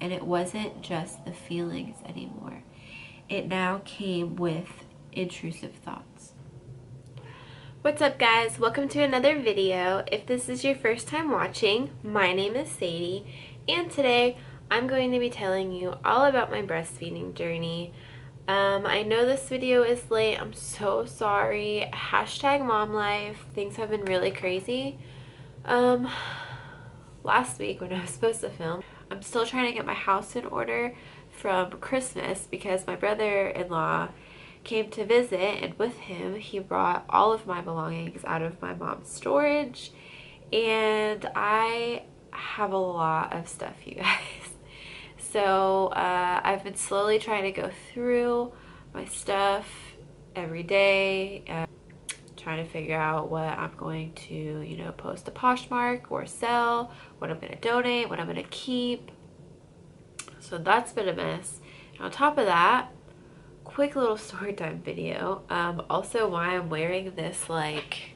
and it wasn't just the feelings anymore. It now came with intrusive thoughts. What's up, guys? Welcome to another video. If this is your first time watching, my name is Sadie, and today I'm going to be telling you all about my breastfeeding journey. I know this video is late. I'm so sorry. Hashtag mom life. Things have been really crazy. Last week when I was supposed to film, I'm still trying to get my house in order from Christmas because my brother-in-law came to visit, and with him he brought all of my belongings out of my mom's storage, and I have a lot of stuff, you guys. So I've been slowly trying to go through my stuff every day, trying to figure out what I'm going to, you know, post to Poshmark or sell, what I'm going to donate, what I'm going to keep. So that's been a mess. And on top of that, quick little story time video. Also why I'm wearing this like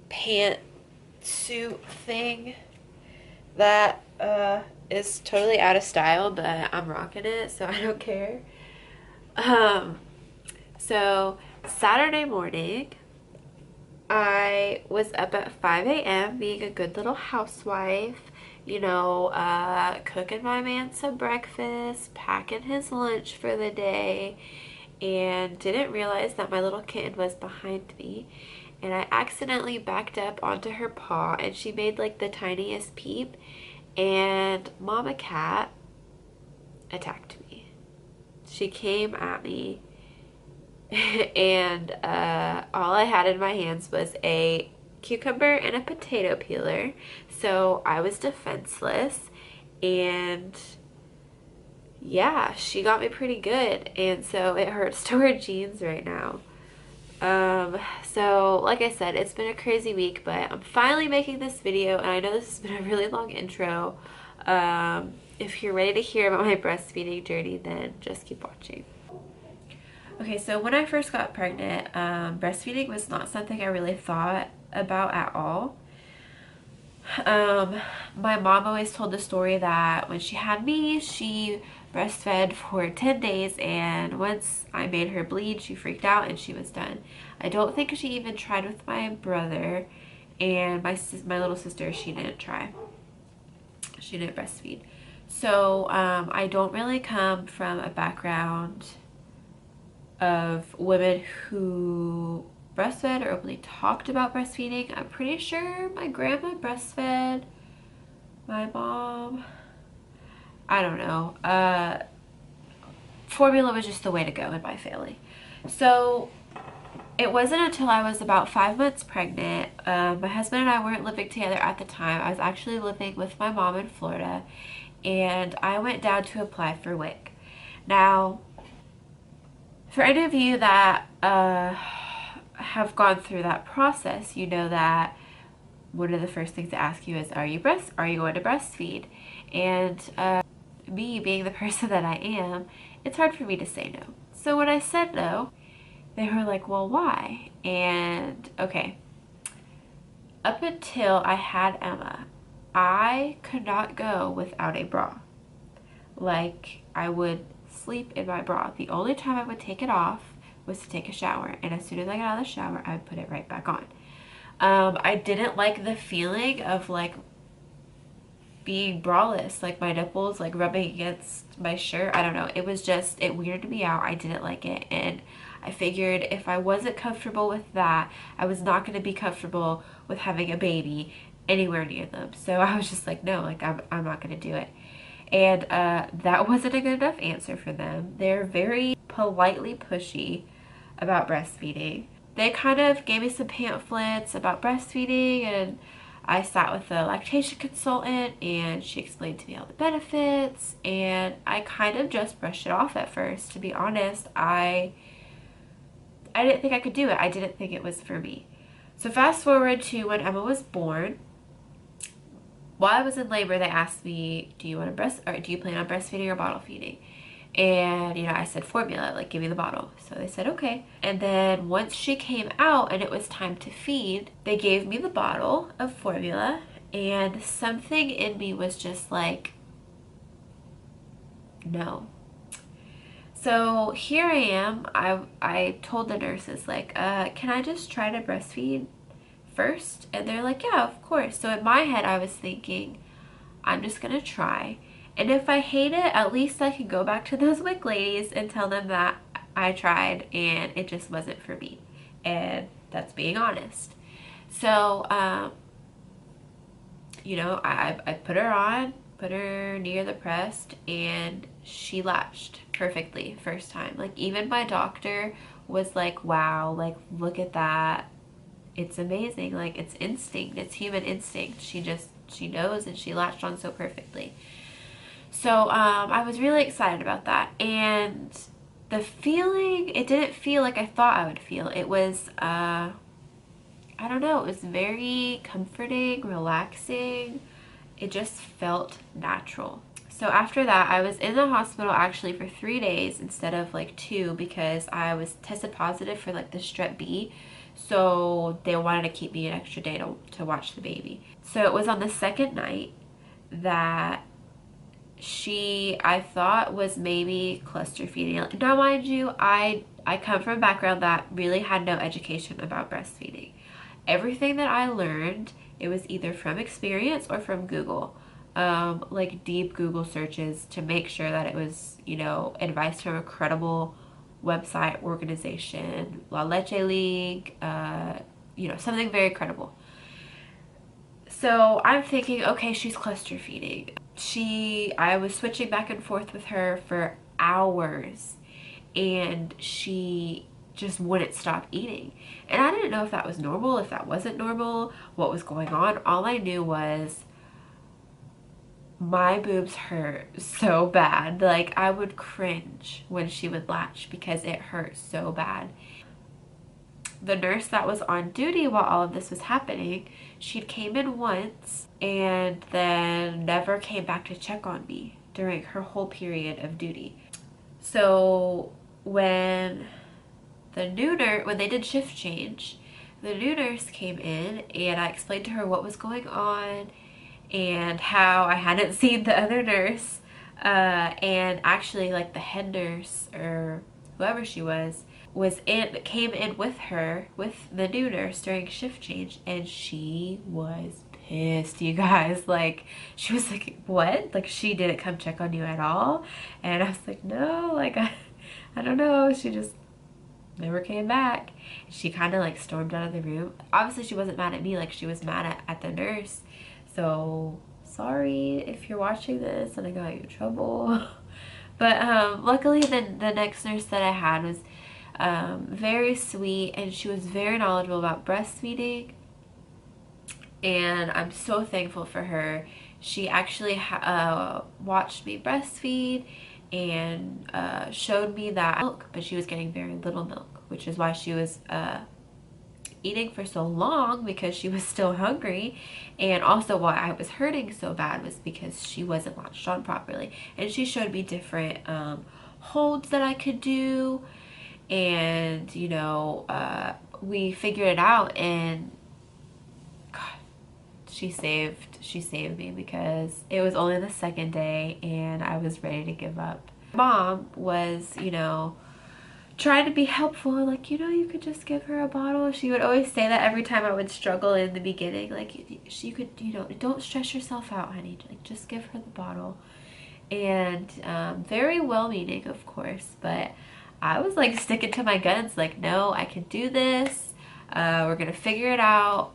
pantsuit thing that is totally out of style, but I'm rocking it, so I don't care. So Saturday morning, I was up at 5 a.m. being a good little housewife, you know, cooking my man some breakfast, packing his lunch for the day, and didn't realize that my little kitten was behind me, and I accidentally backed up onto her paw, and she made like the tiniest peep, and Mama Cat attacked me. She came at me, and all I had in my hands was a cucumber and a potato peeler, so I was defenseless, and yeah, she got me pretty good, and so it hurts to wear jeans right now. So like I said, it's been a crazy week, but I'm finally making this video, and I know this has been a really long intro. If you're ready to hear about my breastfeeding journey, then just keep watching. Okay, so when I first got pregnant, breastfeeding was not something I really thought about at all. My mom always told the story that when she had me, she breastfed for 10 days, and once I made her bleed, she freaked out and she was done. I don't think she even tried with my brother, and my little sister, she didn't try. She didn't breastfeed. So I don't really come from a background of women who breastfed or openly talked about breastfeeding. I'm pretty sure my grandma breastfed, my mom, I don't know. Formula was just the way to go in my family. So it wasn't until I was about 5 months pregnant. My husband and I weren't living together at the time. I was actually living with my mom in Florida, and I went down to apply for WIC. Now, for any of you that have gone through that process, you know that one of the first things to ask you is, are you going to breastfeed? And me being the person that I am, it's hard for me to say no. So when I said no, they were like, well, why? And okay, up until I had Emma, I could not go without a bra. Like, I would sleep in my bra. The only time I would take it off was to take a shower, and as soon as I got out of the shower, I would put it right back on. I didn't like the feeling of like being braless, like my nipples like rubbing against my shirt. I don't know, it weirded me out. I didn't like it, and I figured if I wasn't comfortable with that, I was not going to be comfortable with having a baby anywhere near them. So I was just like, no, like I'm not going to do it. And that wasn't a good enough answer for them. They're very politely pushy about breastfeeding. They kind of gave me some pamphlets about breastfeeding, and I sat with a lactation consultant, and she explained to me all the benefits, and I kind of just brushed it off at first. To be honest, I didn't think I could do it. I didn't think it was for me. So fast forward to when Emma was born. While I was in labor, they asked me, do you plan on breastfeeding or bottle feeding? And, you know, I said formula, like, give me the bottle. So they said, okay. And then once she came out and it was time to feed, they gave me the bottle of formula, and something in me was just like, no. So here I am. I told the nurses, like, can I just try to breastfeed first? And they're like, yeah, of course. So in my head, I was thinking, I'm just gonna try. And if I hate it, at least I can go back to those WIC ladies and tell them that I tried and it just wasn't for me. And that's being honest. So, you know, I put her on, put her near the breast, and she latched perfectly first time. Like, even my doctor was like, wow, like, look at that. It's amazing. Like, it's instinct. It's human instinct. She knows, and she latched on so perfectly. So, I was really excited about that. And the feeling, it didn't feel like I thought I would feel. It was, I don't know, it was very comforting, relaxing. It just felt natural. So after that, I was in the hospital actually for 3 days instead of like 2 because I was tested positive for like the strep B. So they wanted to keep me an extra day to watch the baby. So it was on the second night that I thought was maybe cluster feeding. Now mind you, I come from a background that really had no education about breastfeeding. Everything that I learned, it was either from experience or from Google. Like deep Google searches to make sure that it was, you know, advice from a credible website, organization, La Leche League, you know, something very credible. So I'm thinking, okay, she's cluster feeding. I was switching back and forth with her for hours, and she just wouldn't stop eating. And I didn't know if that was normal, if that wasn't normal, what was going on. All I knew was my boobs hurt so bad. Like, I would cringe when she would latch because it hurt so bad. The nurse that was on duty while all of this was happening, she came in once and then never came back to check on me during her whole period of duty. So when they did shift change, the new nurse came in and I explained to her what was going on and how I hadn't seen the other nurse, and actually like the head nurse or whoever she came in with her, with the new nurse during shift change, and she was pissed, you guys. Like, she was like, what? Like, she didn't come check on you at all? And I was like, no, like, I don't know. She just never came back. She kind of like stormed out of the room. Obviously she wasn't mad at me, like she was mad at the nurse. So sorry if you're watching this and I got you in trouble. But luckily the next nurse that I had was very sweet, and she was very knowledgeable about breastfeeding, and I'm so thankful for her. She actually watched me breastfeed and showed me that milk, but she was getting very little milk, which is why she was eating for so long, because she was still hungry. And also why I was hurting so bad was because she wasn't latched on properly. And she showed me different holds that I could do, and you know, we figured it out, and God, she saved me, because it was only the second day and I was ready to give up. Mom was, you know, trying to be helpful, like, you know, you could just give her a bottle. She would always say that every time I would struggle in the beginning, like, she could, you know, don't stress yourself out, honey, like, just give her the bottle. And very well-meaning, of course, but I was like sticking to my guns, like, no, I can do this, we're gonna figure it out.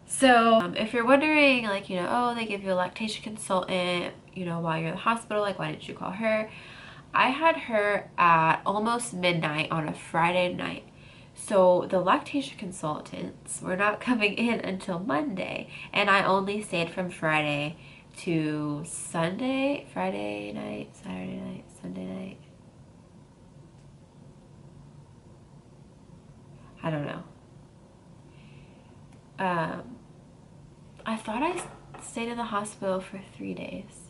So if you're wondering, like, you know, oh, they give you a lactation consultant, you know, while you're in the hospital, like, why didn't you call her? I had her at almost midnight on a Friday night. So the lactation consultants were not coming in until Monday, and I only stayed from Friday to Sunday, Friday night, Saturday night, Sunday night. I don't know. I thought I stayed in the hospital for 3 days.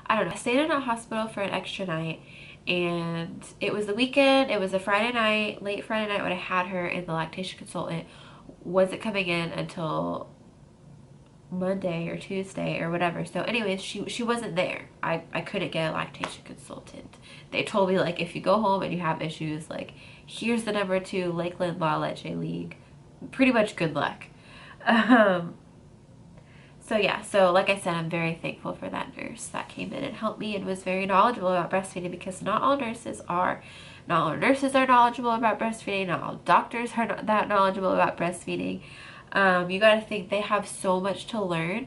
I don't know. I stayed in a hospital for an extra night, and it was the weekend. It was a Friday night, late Friday night when I had her, and the lactation consultant wasn't coming in until Monday or Tuesday or whatever. So anyways, she wasn't there. I couldn't get a lactation consultant. They told me, like, if you go home and you have issues, like, here's the number to Lakeland La Leche League. Pretty much good luck. So yeah, so like I said, I'm very thankful for that nurse that came in and helped me and was very knowledgeable about breastfeeding, because not all nurses are. Not all nurses are knowledgeable about breastfeeding. Not all doctors are not that knowledgeable about breastfeeding. You gotta think they have so much to learn.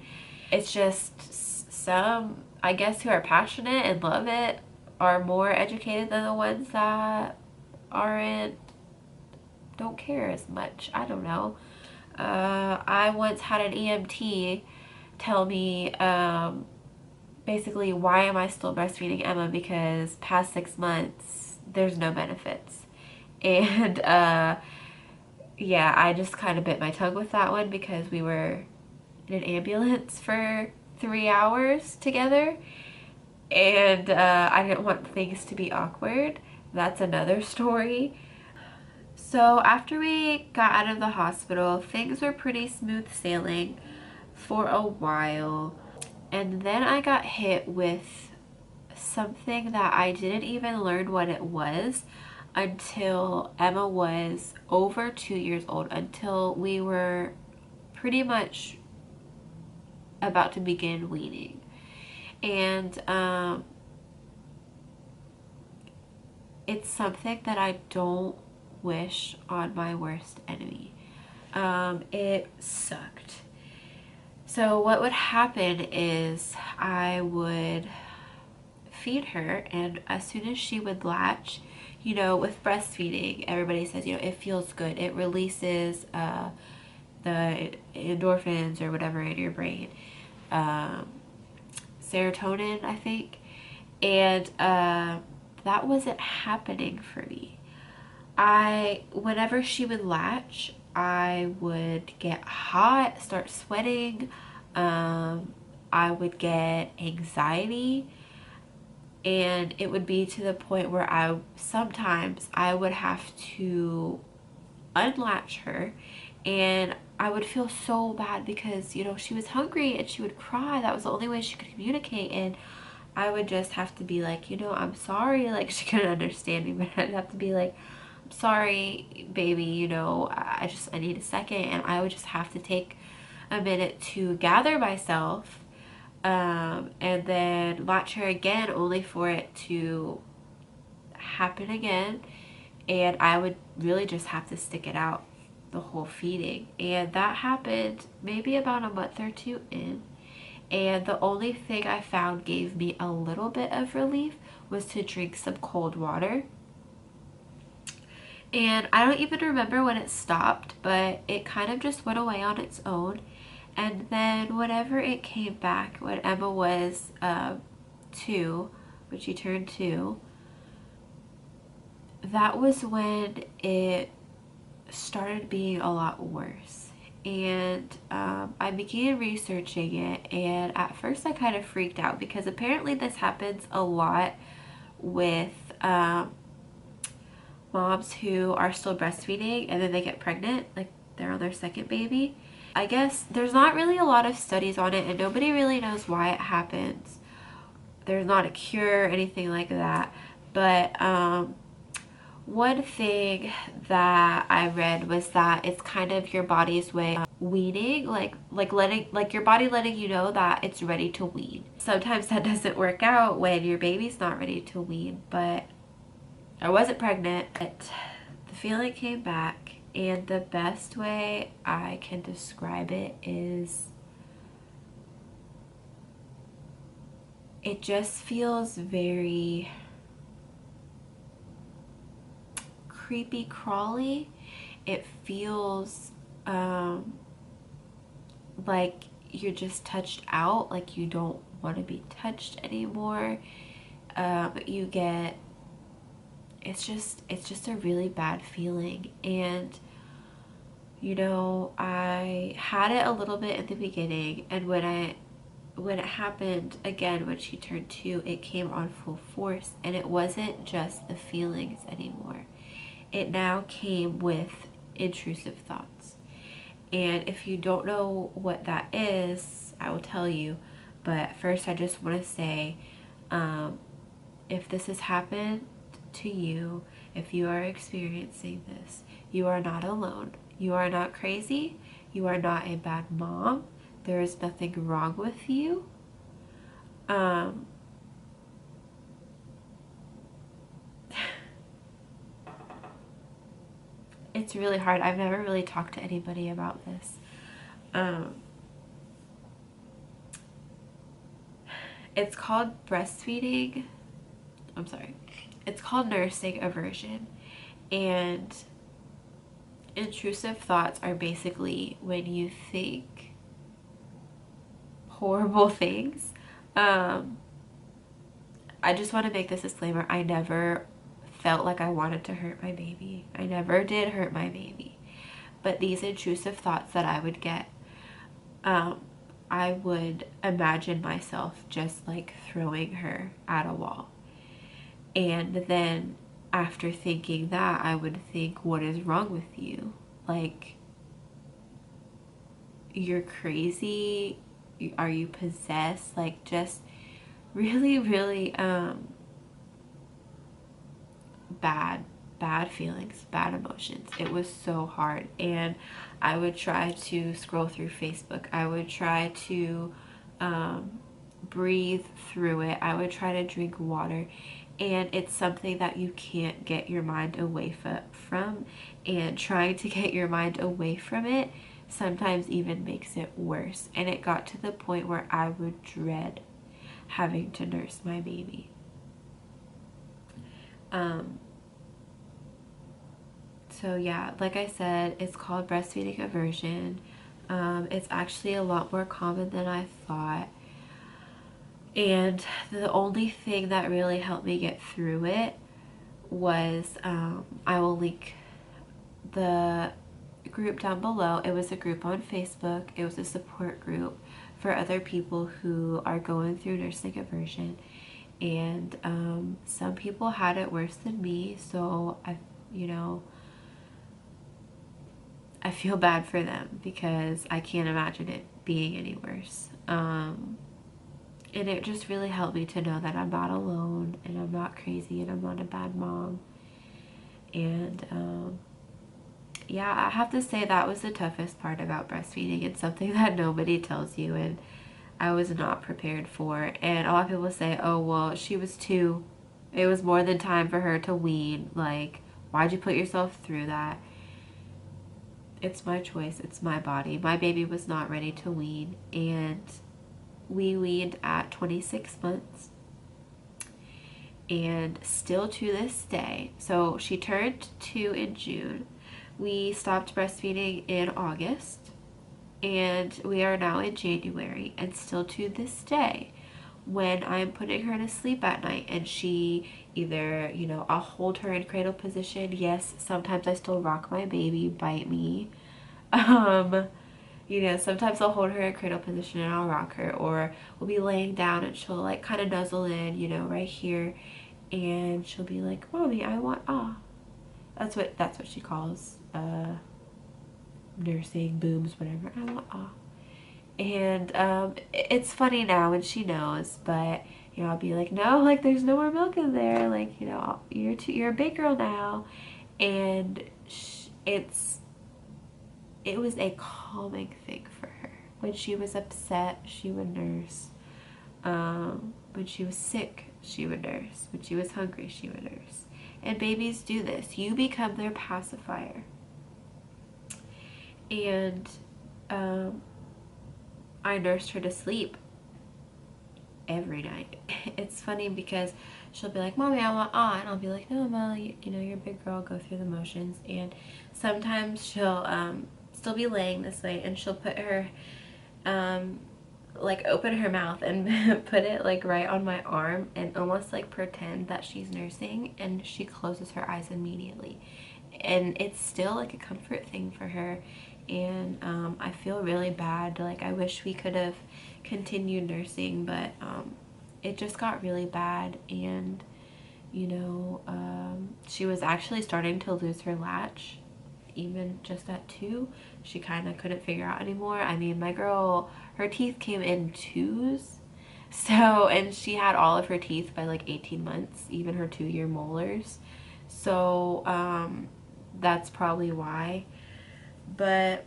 It's just some, I guess, who are passionate and love it are more educated than the ones that aren't, don't care as much. I don't know. I once had an EMT tell me, basically, why am I still breastfeeding Emma? Because past 6 months, there's no benefits. And yeah, I just kind of bit my tongue with that one, because we were in an ambulance for 3 hours together, and I didn't want things to be awkward. That's another story. So after we got out of the hospital, things were pretty smooth sailing for a while. And then I got hit with something that I didn't even learn what it was until Emma was over 2 years old, until we were pretty much about to begin weaning. And it's something that I don't wish on my worst enemy. It sucked. So what would happen is I would feed her, and as soon as she would latch, you know, with breastfeeding, everybody says, you know, it feels good. It releases the endorphins or whatever in your brain. Serotonin, I think. And that wasn't happening for me. Whenever she would latch, I would get hot, start sweating. I would get anxiety, and it would be to the point where sometimes I would have to unlatch her, and I would feel so bad because, you know, she was hungry and she would cry. That was the only way she could communicate, and I would just have to be like, you know, I'm sorry. Like, she couldn't understand me, but I'd have to be like, I'm sorry, baby, you know, I need a second. And I would just have to take a minute to gather myself, and then latch her again, only for it to happen again. And I would really just have to stick it out the whole feeding. And that happened maybe about a month or two in. And the only thing I found gave me a little bit of relief was to drink some cold water. And I don't even remember when it stopped, but it kind of just went away on its own. And then whenever it came back, when Emma was 2, when she turned 2, that was when it started being a lot worse. And I began researching it, and at first I kind of freaked out, because apparently this happens a lot with moms who are still breastfeeding and then they get pregnant, like they're on their second baby. I guess there's not really a lot of studies on it, and nobody really knows why it happens. There's not a cure or anything like that. But one thing that I read was that it's kind of your body's way of weaning, like your body letting you know that it's ready to wean. Sometimes that doesn't work out when your baby's not ready to wean, but I wasn't pregnant. But the feeling came back, and the best way I can describe it is it just feels very creepy crawly. It feels like you're just touched out, like you don't want to be touched anymore. You get, it's just a really bad feeling. And you know, I had it a little bit in the beginning, and when it happened again when she turned 2, it came on full force, and it wasn't just the feelings anymore. It now came with intrusive thoughts. And if you don't know what that is, I will tell you. But first, I just want to say, if this has happened to you, if you are experiencing this, you are not alone. You are not crazy. You are not a bad mom. There is nothing wrong with you. It's really hard. I've never really talked to anybody about this. It's called breastfeeding. I'm sorry. It's called nursing aversion. And intrusive thoughts are basically when you think horrible things. I just want to make this disclaimer. I never felt like I wanted to hurt my baby. I never did hurt my baby. But these intrusive thoughts that I would get, I would imagine myself just like throwing her at a wall. And then after thinking that, I would think, what is wrong with you? Like, you're crazy? Are you possessed? Like, just really, really bad feelings, bad emotions. It was so hard. And I would try to scroll through Facebook. I would try to breathe through it. I would try to drink water. And it's something that you can't get your mind away from. And trying to get your mind away from it sometimes even makes it worse. And it got to the point where I would dread having to nurse my baby. So yeah, like I said, it's called breastfeeding aversion. It's actually a lot more common than I thought. And the only thing that really helped me get through it was, I will link the group down below. It was a group on Facebook. It was a support group for other people who are going through nursing aversion. And some people had it worse than me, so I feel bad for them because I can't imagine it being any worse. And it just really helped me to know that I'm not alone, and I'm not crazy, and I'm not a bad mom. And yeah, I have to say that was the toughest part about breastfeeding. It's something that nobody tells you, and I was not prepared for. And a lot of people say, oh, well, she was 2. It was more than time for her to wean. Like, why'd you put yourself through that? It's my choice. It's my body. My baby was not ready to wean, and we weaned at 26 months. And still to this day, so she turned 2 in June. We stopped breastfeeding in August, and we are now in January, and still to this day, when I'm putting her to sleep at night and she either, I'll hold her in cradle position. Yes, sometimes I still rock my baby, bite me. Sometimes I'll hold her in cradle position and I'll rock her, or we'll be laying down and she'll like kind of nuzzle in, right here, and she'll be like, Mommy, I want That's what she calls nursing booms, whatever. I want And it's funny now and she knows, but I'll be like, no, like there's no more milk in there, like you're a big girl now. And it was a calming thing for her. When she was upset, she would nurse. When she was sick, she would nurse. When she was hungry, she would nurse. And babies do this. You become their pacifier. And I nursed her to sleep every night. It's funny because she'll be like, Mommy, I want and I'll be like, no, Mama, you're a big girl, go through the motions. And sometimes she'll still be laying this way, and she'll put her like open her mouth and put it like right on my arm and almost like pretend that she's nursing, and she closes her eyes immediately. And it's still like a comfort thing for her. And I feel really bad. Like, I wish we could have continued nursing, but it just got really bad. And she was actually starting to lose her latch, even just at 2, she kind of couldn't figure out anymore. I mean, my girl, her teeth came in 2s. So, and she had all of her teeth by like 18 months, even her 2-year molars. So, that's probably why. But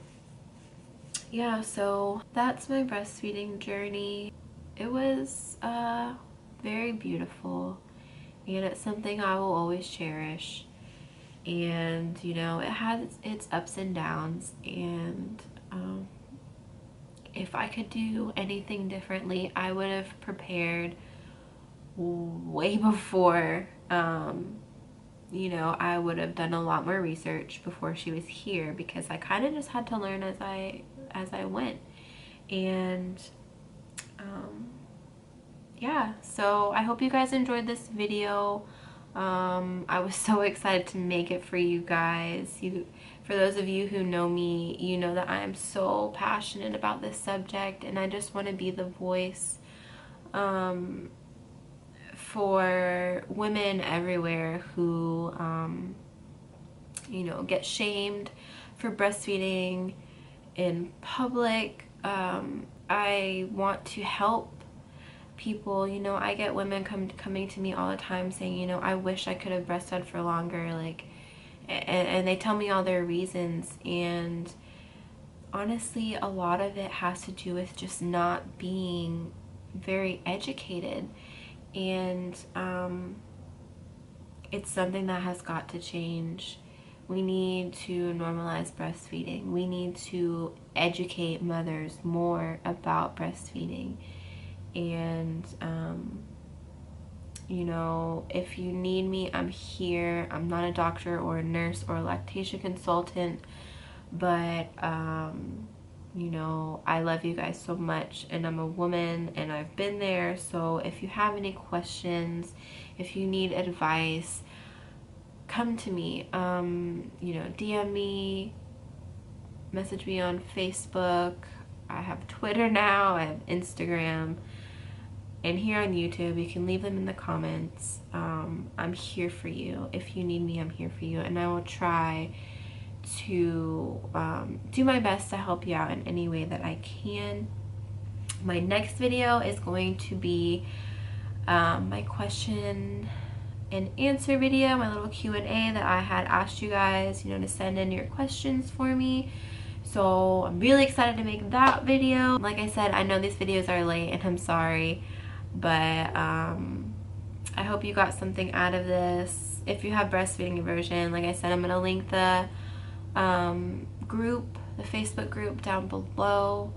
yeah, so that's my breastfeeding journey. It was very beautiful, and it's something I will always cherish. And you know, it has its ups and downs, and if I could do anything differently, I would have prepared way before. You know, I would have done a lot more research before she was here, because I kind of just had to learn as I went. And yeah, so I hope you guys enjoyed this video. I was so excited to make it for you guys. For those of you who know me, you know that I am so passionate about this subject, and I just want to be the voice for women everywhere who, you know, get shamed for breastfeeding in public. I want to help people. You know, I get women coming to me all the time saying, you know, I wish I could have breastfed for longer, like, and they tell me all their reasons, and honestly, a lot of it has to do with just not being very educated. And it's something that has got to change. We need to normalize breastfeeding. We need to educate mothers more about breastfeeding. And you know, if you need me, I'm here. I'm not a doctor or a nurse or a lactation consultant, but you know, I love you guys so much, and I'm a woman and I've been there. So if you have any questions, if you need advice, come to me. You know, DM me, message me on Facebook. I have Twitter now, I have Instagram, and here on YouTube. You can leave them in the comments. I'm here for you. If you need me, I'm here for you, and I will try to do my best to help you out in any way that I can. My next video is going to be my question and answer video, my little Q&A that I had asked you guys, you know, to send in your questions for me. So I'm really excited to make that video. Like I said, I know these videos are late and I'm sorry, but I hope you got something out of this. If you have breastfeeding aversion, like I said, I'm gonna link the group, the Facebook group down below.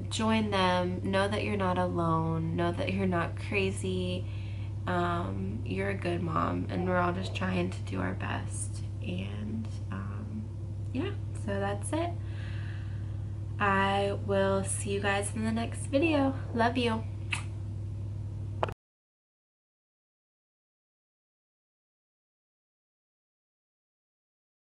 Join them. Know that you're not alone. Know that you're not crazy. You're a good mom, and we're all just trying to do our best. And yeah, so that's it. I will see you guys in the next video. Love you.